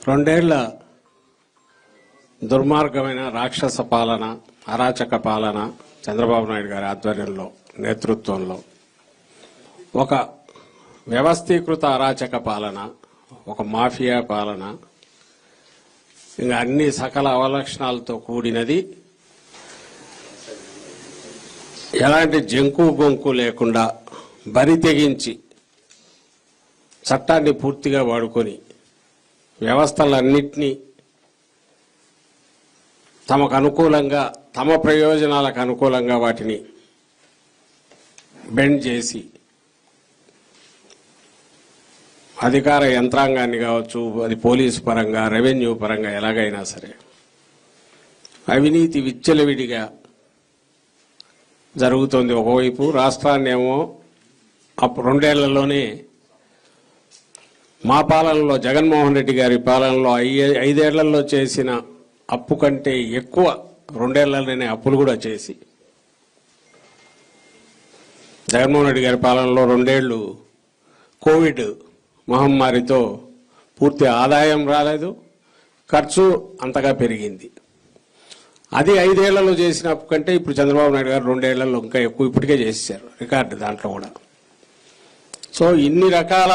రెండేళ్ల దుర్మార్గమైన రాక్షస పాలన, అరాచక పాలన చంద్రబాబు నాయుడు గారి ఆధ్వర్యంలో, నేతృత్వంలో ఒక వ్యవస్థీకృత అరాచక పాలన, ఒక మాఫియా పాలన, ఇంకా అన్ని సకల అవలక్షణాలతో కూడినది. ఎలాంటి జంకు గొంకు లేకుండా బరి తెగించి చట్టాన్ని పూర్తిగా వాడుకొని వ్యవస్థలన్నింటినీ తమకు అనుకూలంగా, తమ ప్రయోజనాలకు అనుకూలంగా వాటిని బెండ్ చేసి అధికార యంత్రాంగాన్ని కావచ్చు, అది పోలీసు పరంగా, రెవెన్యూ పరంగా ఎలాగైనా సరే అవినీతి విచ్చలవిడిగా జరుగుతోంది. ఒకవైపు రాష్ట్రాన్ని ఏమో అప్పుడు రెండేళ్లలోనే మా పాలనలో, జగన్మోహన్ రెడ్డి గారి పాలనలో 5 ఏళ్లలో చేసిన అప్పు కంటే ఎక్కువ 2 ఏళ్లలోనే అప్పులు కూడా చేసి, జగన్మోహన్ రెడ్డి గారి పాలనలో 2 ఏళ్లు కోవిడ్ మహమ్మారితో పూర్తి ఆదాయం రాలేదు, ఖర్చు అంతగా పెరిగింది. అది 5 ఏళ్లలో చేసిన అప్పు కంటే ఇప్పుడు చంద్రబాబు నాయుడు గారు 2 ఏళ్లలో ఇంకా ఎక్కువ ఇప్పటికే చేశారు, రికార్డు దాంట్లో కూడా. సో ఇన్ని రకాల,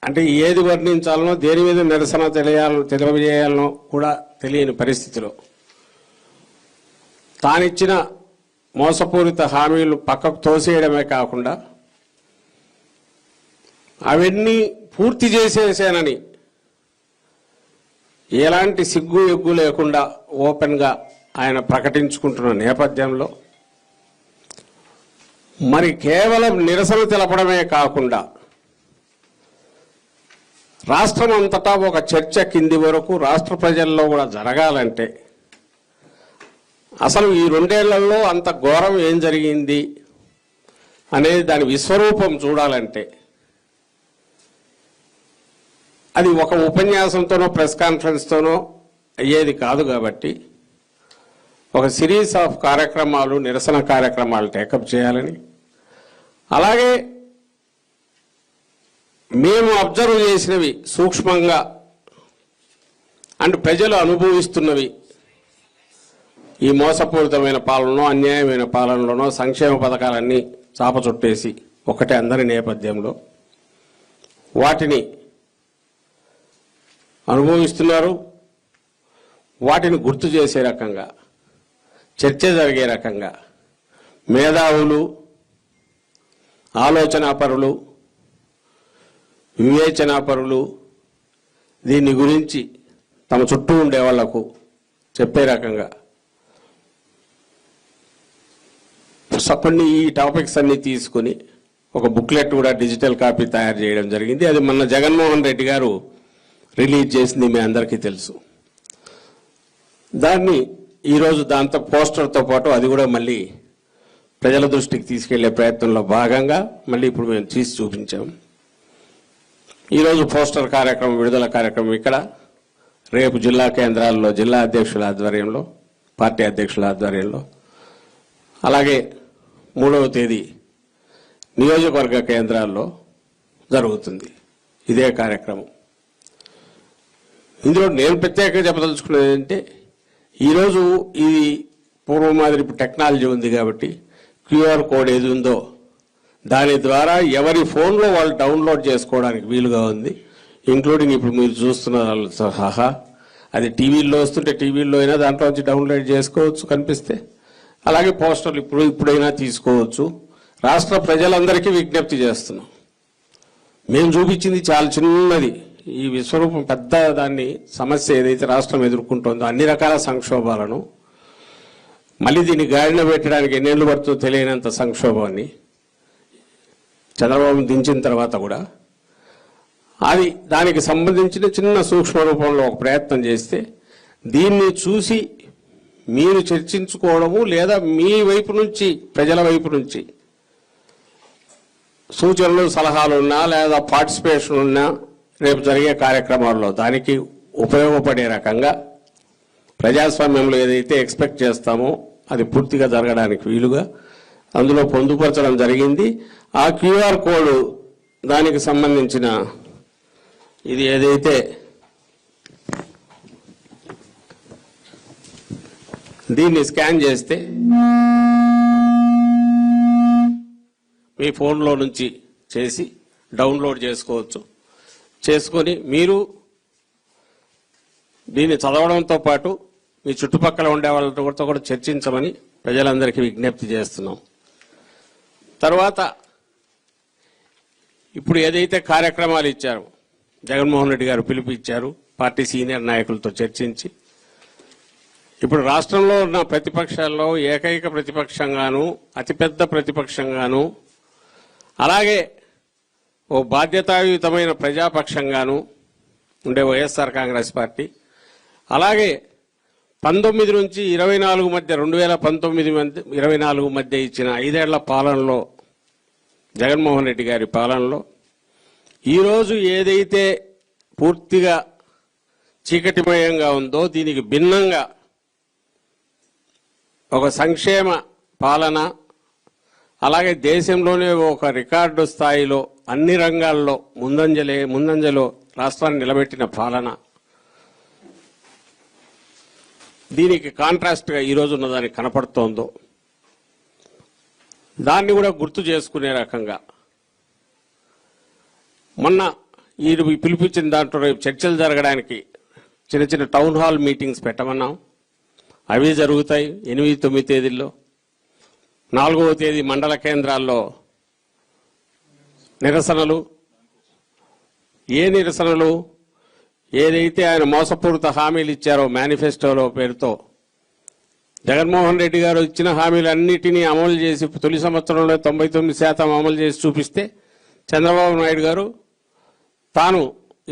అంటే ఏది వర్ణించాలనో, దేని మీద నిరసన తెలియజేయాలనో కూడా తెలియని పరిస్థితిలో తానిచ్చిన మోసపూరిత హామీలు పక్కకు తోసేయడమే కాకుండా అవన్నీ పూర్తి చేసేసానని ఎలాంటి సిగ్గు ఎగ్గు లేకుండా ఓపెన్గా ఆయన ప్రకటించుకుంటున్న నేపథ్యంలో మరి కేవలం నిరసన తెలపడమే కాకుండా రాష్ట్రం అంతటా ఒక చర్చ కింది వరకు రాష్ట్ర ప్రజల్లో కూడా జరగాలంటే, అసలు ఈ 2 ఏళ్లలో అంత ఘోరం ఏం జరిగింది అనేది దాని విశ్వరూపం చూడాలంటే అది ఒక ఉపన్యాసంతోనో ప్రెస్ కాన్ఫరెన్స్తోనో అయ్యేది కాదు. కాబట్టి ఒక సిరీస్ ఆఫ్ కార్యక్రమాలు, నిరసన కార్యక్రమాలు టేకప్ చేయాలని, అలాగే మేము అబ్జర్వ్ చేసినవి సూక్ష్మంగా అండ్ ప్రజలు అనుభవిస్తున్నవి, ఈ మోసపూరితమైన పాలనలో, అన్యాయమైన పాలనలోనో సంక్షేమ పథకాలన్నీ చాపచుట్టేసి ఒకటే అందరి నేపథ్యంలో వాటిని అనుభవిస్తున్నారు. వాటిని గుర్తు చేసే రకంగా, చర్చ జరిగే రకంగా మేధావులు, ఆలోచనాపరులు, వివేచనాపరులు దీని గురించి తమ చుట్టూ ఉండే వాళ్లకు చెప్పే రకంగా కొన్ని ఈ టాపిక్స్ అన్ని తీసుకుని ఒక బుక్లెట్ కూడా డిజిటల్ కాపీ తయారు చేయడం జరిగింది. అది మొన్న జగన్మోహన్ రెడ్డి గారు రిలీజ్ చేసింది మీ అందరికీ తెలుసు. దాన్ని ఈరోజు దాంతో పోస్టర్తో పాటు అది కూడా మళ్ళీ ప్రజల దృష్టికి తీసుకెళ్లే ప్రయత్నంలో భాగంగా మళ్ళీ ఇప్పుడు మేము తీసి చూపించాం. ఈరోజు పోస్టర్ కార్యక్రమం, విడుదల కార్యక్రమం ఇక్కడ, రేపు జిల్లా కేంద్రాల్లో జిల్లా అధ్యక్షుల ఆధ్వర్యంలో, పార్టీ అధ్యక్షుల ఆధ్వర్యంలో, అలాగే 3వ తేదీ నియోజకవర్గ కేంద్రాల్లో జరుగుతుంది ఇదే కార్యక్రమం. ఇందులో నేను ప్రత్యేకంగా చెప్పదలుచుకున్నది ఏంటంటే, ఈరోజు ఇది పూర్వ మాదిరి టెక్నాలజీ ఉంది కాబట్టి క్యూఆర్ కోడ్ ఏది ఉందో దాని ద్వారా ఎవరి ఫోన్లో వాళ్ళు డౌన్లోడ్ చేసుకోవడానికి వీలుగా ఉంది. ఇంక్లూడింగ్ ఇప్పుడు మీరు చూస్తున్న సహా అది టీవీల్లో వస్తుంటే టీవీల్లో అయినా దాంట్లో వచ్చి డౌన్లోడ్ చేసుకోవచ్చు కనిపిస్తే, అలాగే పోస్టర్లు ఇప్పుడైనా తీసుకోవచ్చు. రాష్ట్ర ప్రజలందరికీ విజ్ఞప్తి చేస్తున్నాం. మేము చూపించింది చాలా చిన్నది, ఈ విశ్వరూపం పెద్ద దాన్ని సమస్య ఏదైతే రాష్ట్రం ఎదుర్కొంటుందో అన్ని రకాల సంక్షోభాలను మళ్ళీ దీన్ని గాడిన పెట్టడానికి ఎన్నేళ్లు పడుతుందో తెలియనంత సంక్షోభాన్ని చంద్రబాబు దించిన తర్వాత కూడా అది దానికి సంబంధించిన చిన్న సూక్ష్మ రూపంలో ఒక ప్రయత్నం చేస్తే దీన్ని చూసి మీరు చర్చించుకోవడము, లేదా మీ వైపు నుంచి, ప్రజల వైపు నుంచి సూచనలు, సలహాలు ఉన్నా లేదా పార్టిసిపేషన్ ఉన్నా రేపు జరిగే కార్యక్రమాల్లో దానికి ఉపయోగపడే రకంగా ప్రజాస్వామ్యంలో ఏదైతే ఎక్స్పెక్ట్ చేస్తామో అది పూర్తిగా జరగడానికి వీలుగా అందులో పొందుపరచడం జరిగింది. ఆ క్యూఆర్ కోడ్ దానికి సంబంధించిన ఇది ఏదైతే దీన్ని స్కాన్ చేస్తే మీ ఫోన్లో నుంచి చేసి డౌన్లోడ్ చేసుకోవచ్చు. చేసుకొని మీరు దీన్ని చదవడంతో పాటు మీ చుట్టుపక్కల ఉండే వాళ్ళతో కూడా చర్చించమని ప్రజలందరికీ విజ్ఞప్తి చేస్తున్నాం. తర్వాత ఇప్పుడు ఏదైతే కార్యక్రమాలు ఇచ్చారో జగన్మోహన్ రెడ్డి గారు పిలుపు ఇచ్చారు పార్టీ సీనియర్ నాయకులతో చర్చించి, ఇప్పుడు రాష్ట్రంలో ఉన్న ప్రతిపక్షాల్లో ఏకైక ప్రతిపక్షంగాను అతిపెద్ద ప్రతిపక్షంగాను అలాగే ఓ బాధ్యతాయుతమైన ప్రజాపక్షంగాను ఉండే వైఎస్ఆర్ కాంగ్రెస్ పార్టీ, అలాగే 19 నుంచి 24 మధ్య 2019-24 మధ్య ఇచ్చిన 5 ఏళ్ల పాలనలో జగన్మోహన్ రెడ్డి గారి పాలనలో ఈరోజు ఏదైతే పూర్తిగా చీకటిమయంగా ఉందో దీనికి భిన్నంగా ఒక సంక్షేమ పాలన, అలాగే దేశంలోనే ఒక రికార్డు స్థాయిలో అన్ని రంగాల్లో ముందంజలో రాష్ట్రాన్ని నిలబెట్టిన పాలన, దీనికి కాంట్రాస్ట్గా ఈరోజు ఉన్నదానికి కనపడుతోందో దాన్ని కూడా గుర్తు చేసుకునే రకంగా మొన్న ఈ పిలిపించిన దాంట్లో రేపు చర్చలు జరగడానికి చిన్న చిన్న టౌన్ హాల్ మీటింగ్స్ పెట్టమన్నాం. అవి జరుగుతాయి 8-9 తేదీల్లో. 4వ తేదీ మండల కేంద్రాల్లో నిరసనలు. ఏ నిరసనలు? ఏదైతే ఆయన మోసపూరిత హామీలు ఇచ్చారో మేనిఫెస్టోలో పేరుతో జగన్మోహన్ రెడ్డి గారు ఇచ్చిన హామీలన్నిటినీ అమలు చేసి తొలి సంవత్సరంలో 99% అమలు చేసి చూపిస్తే చంద్రబాబు నాయుడు గారు తాను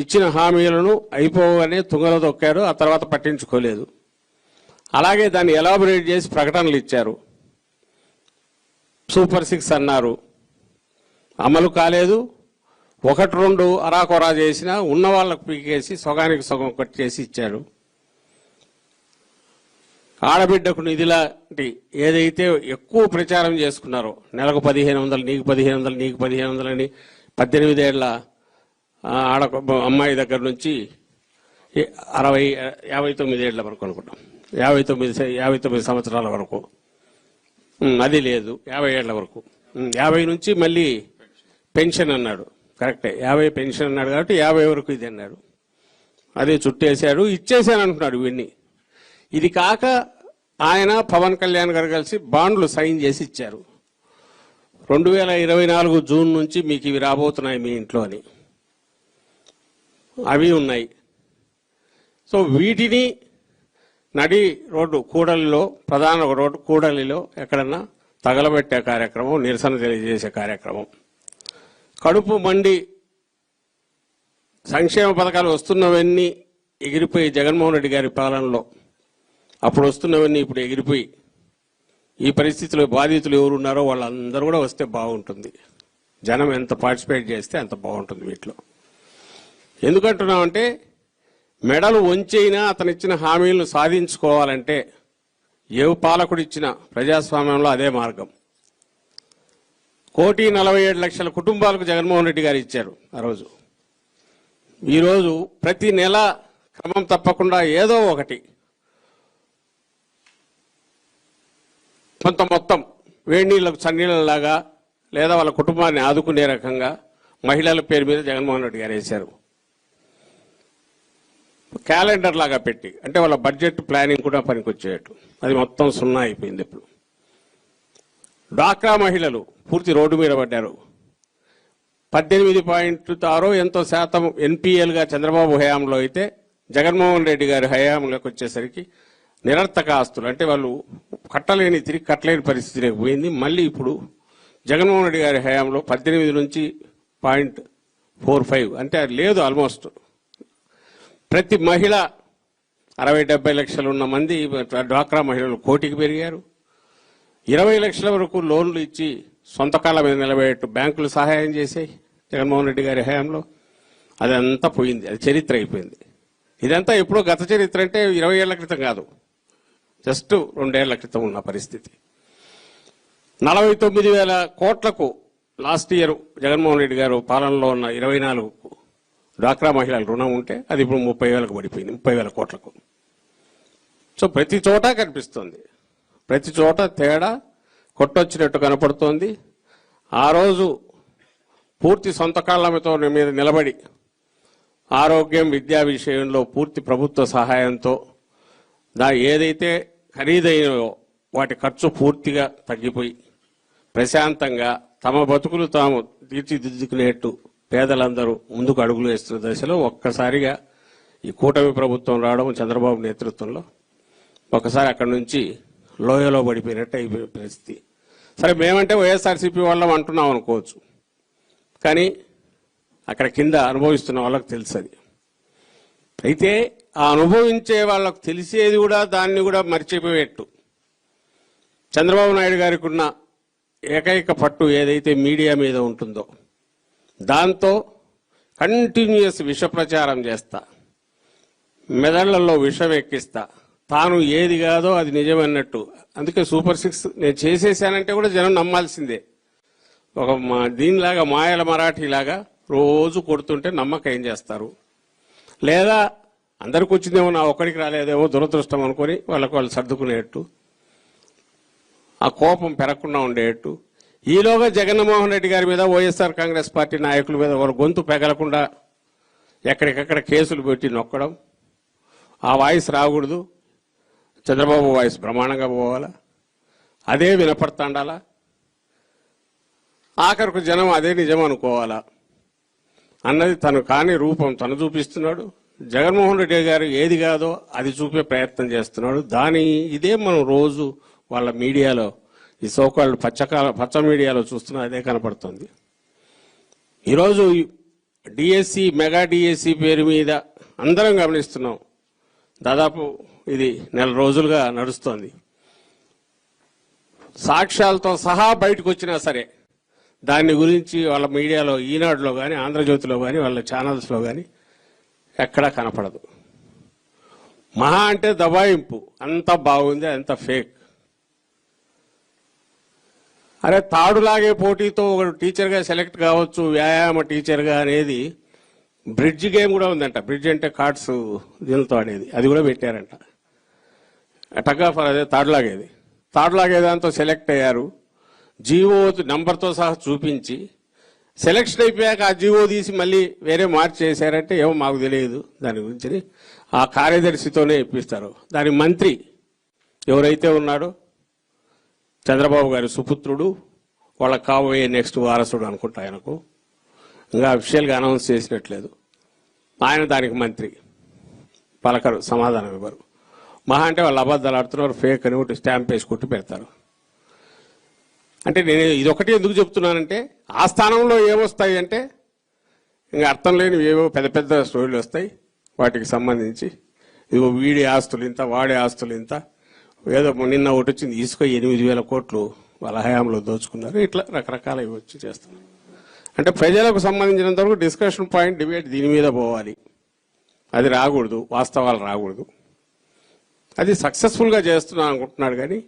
ఇచ్చిన హామీలను అయిపోగానే తుంగలో తొక్కారు. ఆ తర్వాత పట్టించుకోలేదు. అలాగే దాన్ని ఎలాబొరేట్ చేసి ప్రకటనలు ఇచ్చారు. సూపర్ 6 అన్నారు, అమలు కాలేదు. 1-2 అరాకొరా చేసినా ఉన్న వాళ్ళకు పీకేసి సగానికి సగం కట్ చేసి ఇచ్చాడు. ఆడబిడ్డకు నిధిలాంటి ఏదైతే ఎక్కువ ప్రచారం చేసుకున్నారో నెలకు 1500, నీకు 1500, నీకు 1500 అని 18 ఏళ్ల ఆడ అమ్మాయి దగ్గర నుంచి 59 ఏళ్ల వరకు అనుకుంటాం, 59 సంవత్సరాల వరకు అది లేదు, 50 ఏళ్ల వరకు, 50 నుంచి మళ్ళీ పెన్షన్ అన్నాడు. కరెక్టే, 50 పెన్షన్ అన్నాడు కాబట్టి 50 వరకు ఇది అన్నాడు. అదే చుట్టేశాడు, ఇచ్చేసాను అంటున్నాడు. ఇవన్నీ ఇది కాక ఆయన పవన్ కళ్యాణ్ గారు కలిసి బాండ్లు సైన్ చేసి ఇచ్చారు. 2024 జూన్ నుంచి మీకు ఇవి రాబోతున్నాయి మీ ఇంట్లో అని, అవి ఉన్నాయి. సో వీటిని నడి రోడ్డు కూడలిలో, ప్రధాన రోడ్డు కూడలిలో ఎక్కడన్నా తగలబెట్టే కార్యక్రమం, నిరసన తెలియజేసే కార్యక్రమం. కడుపు మండి సంక్షేమ పథకాలు వస్తున్నవన్నీ ఎగిరిపోయి జగన్మోహన్ రెడ్డి గారి పాలనలో అప్పుడు వస్తున్నవన్నీ ఇప్పుడు ఎగిరిపోయి ఈ పరిస్థితిలో బాధితులు ఎవరున్నారో వాళ్ళందరూ కూడా వస్తే బాగుంటుంది. జనం ఎంత పార్టిసిపేట్ చేస్తే అంత బాగుంటుంది వీటిలో. ఎందుకంటున్నామంటే మెడలు వంచైనా అతను ఇచ్చిన హామీలను సాధించుకోవాలంటే ఏ పాలకుడు ఇచ్చిన ప్రజాస్వామ్యంలో అదే మార్గం. 1,47,00,000 కుటుంబాలకు జగన్మోహన్ రెడ్డి గారు ఇచ్చారు ఆ రోజు. ఈరోజు ప్రతి నెల క్రమం తప్పకుండా ఏదో ఒకటి కొంత మొత్తం వేడి నీళ్లకు చన్నీళ్ళలాగా లేదా వాళ్ళ కుటుంబాన్ని ఆదుకునే రకంగా మహిళల పేరు మీద జగన్మోహన్ రెడ్డి గారు వేశారు. క్యాలెండర్ లాగా పెట్టి, అంటే వాళ్ళ బడ్జెట్ ప్లానింగ్ కూడా పనికొచ్చేటట్టు. అది మొత్తం 0 అయిపోయింది. ఇప్పుడు డ్వాక్రా మహిళలు పూర్తి రోడ్డు మీద పడ్డారు. 18.6 ఎంతో శాతం ఎన్పిఎల్గా చంద్రబాబు హయాంలో అయితే జగన్మోహన్ రెడ్డి గారి హయాంలోకి వచ్చేసరికి నిరర్థక ఆస్తులు, అంటే వాళ్ళు తిరిగి కట్టలేని పరిస్థితిలోకి పోయింది. మళ్ళీ ఇప్పుడు జగన్మోహన్ రెడ్డి గారి హయాంలో 18 నుంచి 0.45 అంటే లేదు. ఆల్మోస్ట్ ప్రతి మహిళ 60-70 లక్షలు ఉన్న మంది డ్వాక్రా మహిళలు 1 కోటికి పెరిగారు. 20 లక్షల వరకు లోన్లు ఇచ్చి సొంత కాళ్ళ మీద నిలబెట్టు బ్యాంకులు సహాయం చేశాయి జగన్మోహన్ రెడ్డి గారి హయాంలో. అదంతా పోయింది, అది చరిత్ర అయిపోయింది. ఇదంతా ఎప్పుడో గత చరిత్ర, అంటే 20 ఏళ్ల క్రితం కాదు, జస్ట్ 2 ఏళ్ల క్రితం ఉన్న పరిస్థితి. 49,000 కోట్లకు లాస్ట్ ఇయర్ జగన్మోహన్ రెడ్డి గారు పాలనలో ఉన్న 24 డ్వాక్రా మహిళల రుణం ఉంటే అది ఇప్పుడు 30,000కు పడిపోయింది, 30,000 కోట్లకు. సో ప్రతి చోట కనిపిస్తుంది, ప్రతి చోట తేడా కొట్టొచ్చినట్టు కనపడుతోంది. ఆ రోజు పూర్తి సొంత కాళ్ళతో మీద నిలబడి ఆరోగ్యం విద్యా విషయంలో పూర్తి ప్రభుత్వ సహాయంతో ఏదైతే ఖరీదైనవో వాటి ఖర్చు పూర్తిగా తగ్గిపోయి ప్రశాంతంగా తమ బతుకులు తాము తీర్చిదిద్దుకునేట్టు పేదలందరూ ముందుకు అడుగులు వేస్తున్న దశలో ఒక్కసారిగా ఈ కూటమి ప్రభుత్వం రావడం చంద్రబాబు నేతృత్వంలో ఒకసారి అక్కడి నుంచి లోయలో పడిపోయినట్టు అయిపోయిన పరిస్థితి. సరే, మేమంటే వైఎస్ఆర్సీపీ వాళ్ళం అంటున్నాం అనుకోవచ్చు, కానీ అక్కడ కింద అనుభవిస్తున్న వాళ్ళకి తెలుసు. అది అయితే ఆ అనుభవించే వాళ్ళకు తెలిసేది కూడా దాన్ని కూడా మర్చిపోయేట్టు చంద్రబాబు నాయుడు గారికి ఉన్న ఏకైక పట్టు ఏదైతే మీడియా మీద ఉంటుందో దాంతో కంటిన్యూస్ విష ప్రచారం చేస్తా, మెదళ్లలో విషం ఎక్కిస్తా, తాను ఏది కాదో అది నిజమన్నట్టు. అందుకే సూపర్ 6 నేను చేసేసానంటే కూడా జనం నమ్మాల్సిందే. ఒక దీనిలాగా మాయల మరాఠీలాగా రోజు కొడుతుంటే నమ్మకం ఏం చేస్తారు, లేదా అందరికి వచ్చిందేమో నా ఒక్కడికి రాలేదేమో దురదృష్టం అనుకొని వాళ్ళు సర్దుకునేట్టు, ఆ కోపం పెరగకుండా ఉండేట్టు. ఈలోగా జగన్మోహన్ రెడ్డి గారి మీద వైఎస్ఆర్ కాంగ్రెస్ పార్టీ నాయకుల మీద వాళ్ళ గొంతు పెగలకుండా ఎక్కడికక్కడ కేసులు పెట్టి నొక్కడం, ఆ వాయిస్ రాకూడదు, చంద్రబాబు వాయిస్ బ్రహ్మాండంగా పోవాలా, అదే వినపడతాండాలా, ఆఖరికి జనం అదే నిజం అనుకోవాలా అన్నది తను కాని రూపం తను చూపిస్తున్నాడు. జగన్మోహన్ రెడ్డి గారు ఏది కాదో అది చూపే ప్రయత్నం చేస్తున్నాడు. ఇదే మనం రోజు వాళ్ళ మీడియాలో ఈ సోకాళ్ళు పచ్చ మీడియాలో చూస్తున్నా అదే కనపడుతుంది. ఈరోజు డిఎస్సి మెగా డిఎస్సి పేరు మీద అందరం గమనిస్తున్నాం. దాదాపు ఇది నెల రోజులుగా నడుస్తోంది. సాక్ష్యాలతో సహా బయటకు వచ్చినా సరే దాని గురించి వాళ్ళ మీడియాలో ఈనాడులో కానీ ఆంధ్రజ్యోతిలో కానీ వాళ్ళ ఛానల్స్లో కానీ ఎక్కడా కనపడదు. మహా అంటే దబాయింపు, అంత బాగుంది, అంత ఫేక్. అరే తాడులాగే పోటీతో ఒక టీచర్గా సెలెక్ట్ కావచ్చు, వ్యాయామ టీచర్గా అనేది బ్రిడ్జ్ గేమ్ కూడా ఉందంట. బ్రిడ్జ్ అంటే కార్డ్స్ దీనితో ఆడేది, అది కూడా పెట్టారంట. టగ్ ఆఫ్ అదే తాడులాగే దాంతో సెలెక్ట్ అయ్యారు. జీవో నంబర్తో సహా చూపించి సెలెక్షన్ అయిపోయాక ఆ జీవో తీసి మళ్ళీ వేరే మార్చేసారంటే ఏమో మాకు తెలియదు దాని గురించి. ఆ కార్యదర్శితోనే ఇప్పిస్తారు. దాని మంత్రి ఎవరైతే ఉన్నాడో చంద్రబాబు గారి సుపుత్రుడు, వాళ్ళకి కాబోయే నెక్స్ట్ వారసుడు అనుకుంటా, ఆయనకు ఇంకా అఫీషియల్గా అనౌన్స్ చేసినట్లేదు. ఆయన దానికి మంత్రి, పలకరు, సమాధానం ఇవ్వరు. మహా అంటే వాళ్ళు అబద్ధాలు ఆడుతున్నారు, ఫేక్ అని ఒకటి స్టాంప్ వేసి కొట్టి పెడతారు. అంటే నేను ఇదొకటి ఎందుకు చెప్తున్నానంటే ఆ స్థానంలో ఏమొస్తాయి అంటే ఇంకా అర్థం లేని ఏవో పెద్ద పెద్ద స్టోరీలు వస్తాయి. వాటికి సంబంధించి ఇదిగో వీడి ఆస్తులు ఇంత, వాడి ఆస్తులు ఇంత, ఏదో నిన్న ఒకటి వచ్చింది ఇసుక 8,000 కోట్లు వాళ్ళ హయాంలో దోచుకున్నారు. ఇట్లా రకరకాల వచ్చి చేస్తున్నారు. అంటే ప్రజలకు సంబంధించినంత వరకు డిస్కషన్ పాయింట్, డిబేట్ దీని మీద పోవాలి. అది రాకూడదు, వాస్తవాలు రాకూడదు. అది సక్సెస్ఫుల్గా చేస్తున్నాను అనుకుంటున్నాడు. కానీ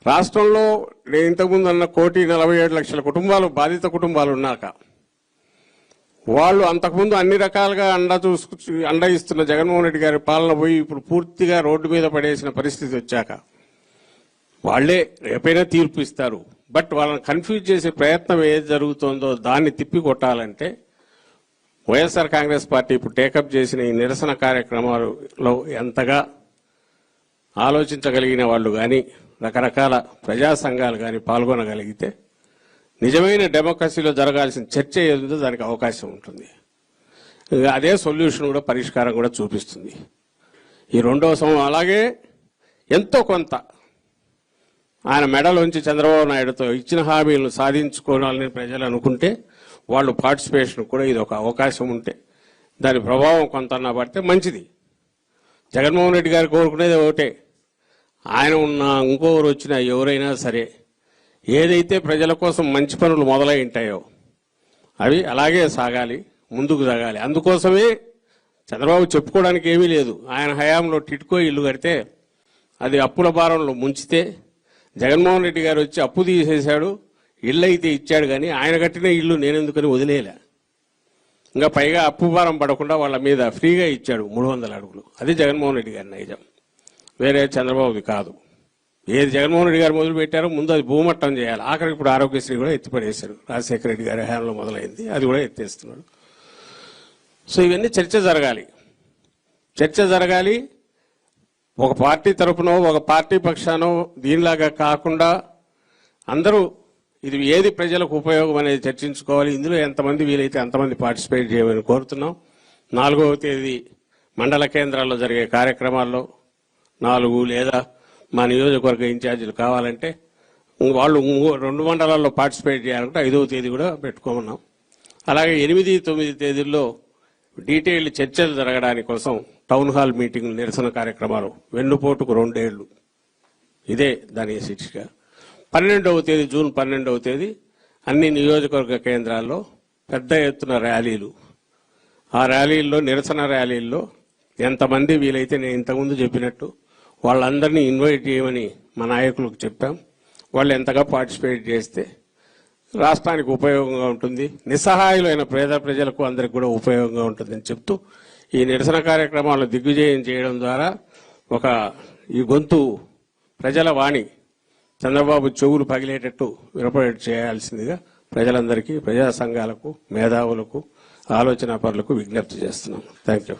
రాష్ట్రంలో నేను ఇంతకుముందు అన్న 1,47,00,000 కుటుంబాలు, బాధిత కుటుంబాలు ఉన్నాక వాళ్ళు అంతకుముందు అన్ని రకాలుగా అండ ఇస్తున్న జగన్మోహన్ రెడ్డి గారి పాలన పోయి ఇప్పుడు పూర్తిగా రోడ్డు మీద పడేసిన పరిస్థితి వచ్చాక వాళ్లే రేపైనా తీర్పు ఇస్తారు. బట్ వాళ్ళని కన్ఫ్యూజ్ చేసే ప్రయత్నం ఏది జరుగుతుందో దాన్ని తిప్పి కొట్టాలంటే వైఎస్ఆర్ కాంగ్రెస్ పార్టీ ఇప్పుడు టేకప్ చేసిన ఈ నిరసన కార్యక్రమాలలో ఎంతగా ఆలోచించగలిగిన వాళ్ళు కానీ, రకరకాల ప్రజా సంఘాలు కానీ పాల్గొనగలిగితే నిజమైన డెమోక్రసీలో జరగాల్సిన చర్చ ఏదో దానికి అవకాశం ఉంటుంది. అదే సొల్యూషన్ కూడా, పరిష్కారం కూడా చూపిస్తుంది. ఈ రెండవ సంవత్సరం అలాగే ఎంతో కొంత ఆయన మెడలోంచి చంద్రబాబు నాయుడుతో ఇచ్చిన హామీలను సాధించుకోవాలని ప్రజలు అనుకుంటే వాళ్ళు పార్టిసిపేషన్ కూడా ఇది ఒక అవకాశం ఉంటే దాని ప్రభావం కొంత పడితే మంచిది. జగన్మోహన్ రెడ్డి గారు కోరుకునేది ఒకటే, ఆయన ఉన్న ఇంకొకరు వచ్చినా ఎవరైనా సరే ఏదైతే ప్రజల కోసం మంచి పనులు మొదలై ఉంటాయో అవి అలాగే సాగాలి, ముందుకు సాగాలి. అందుకోసమే చంద్రబాబు చెప్పుకోవడానికి ఏమీ లేదు. ఆయన హయాంలో టిట్కో ఇల్లు కడితే అది అప్పుల భారంలో ముంచితే జగన్మోహన్ రెడ్డి గారు వచ్చి అప్పు తీసేశాడు, ఇల్లు అయితే ఇచ్చాడు. కానీ ఆయన కట్టిన ఇల్లు నేనెందుకని వదిలేలే. ఇంకా పైగా అప్పు భారం పడకుండా వాళ్ళ మీద ఫ్రీగా ఇచ్చాడు 300 అడుగులు. అది జగన్మోహన్ రెడ్డి గారి నైజం. వేరే చంద్రబాబుది కాదు. ఏది జగన్మోహన్ రెడ్డి గారు మొదలు పెట్టారో ముందు అది భూమట్టం చేయాలి. ఆఖరికి ఇప్పుడు ఆరోగ్యశ్రీ కూడా ఎత్తిపడేశారు. రాజశేఖర రెడ్డి గారి హయాంలో మొదలైంది, అది కూడా ఎత్తేస్తున్నాడు. సో ఇవన్నీ చర్చ జరగాలి. ఒక పార్టీ తరఫునో ఒక పార్టీ పక్షానో దీనిలాగా కాకుండా అందరూ ఇది ఏది ప్రజలకు ఉపయోగం అనేది చర్చించుకోవాలి. ఇందులో ఎంతమంది వీలైతే అంతమంది పార్టిసిపేట్ చేయమని కోరుతున్నాం. 4వ తేదీ మండల కేంద్రాల్లో జరిగే కార్యక్రమాల్లో 4 లేదా మా నియోజకవర్గ ఇన్ఛార్జీలు కావాలంటే వాళ్ళు 2 మండలాల్లో పార్టిసిపేట్ చేయాలంటే 5వ తేదీ కూడా పెట్టుకోమన్నాం. అలాగే 8, 9 తేదీల్లో డీటెయిల్డ్ చర్చలు జరగడానికి కోసం టౌన్ హాల్ మీటింగ్, నిరసన కార్యక్రమాలు, వెన్నుపోటుకు 2 ఏళ్లు, ఇదే దాని శీర్షిక. 12వ తేదీ జూన్ 12వ తేదీ అన్ని నియోజకవర్గ కేంద్రాల్లో పెద్ద ఎత్తున ర్యాలీలు. ఆ ర్యాలీల్లో, నిరసన ర్యాలీల్లో ఎంతమంది వీలైతే నేను ఇంతకుముందు చెప్పినట్టు వాళ్ళందరినీ ఇన్వైట్ చేయమని మా నాయకులకు చెప్పాం. వాళ్ళు ఎంతగా పార్టిసిపేట్ చేస్తే రాష్ట్రానికి ఉపయోగంగా ఉంటుంది, నిస్సహాయులైన పేద ప్రజలకు అందరికి కూడా ఉపయోగంగా ఉంటుందని చెప్తూ ఈ నిరసన కార్యక్రమాలను దిగ్విజయం చేయడం ద్వారా ఈ గొంతు ప్రజల వాణి చంద్రబాబు చెవులు పగిలేటట్టు వినపడేట్టు చేయాల్సిందిగా ప్రజలందరికీ, ప్రజా సంఘాలకు, మేధావులకు, ఆలోచనా పరులకు విజ్ఞప్తి చేస్తున్నాం. Thank you.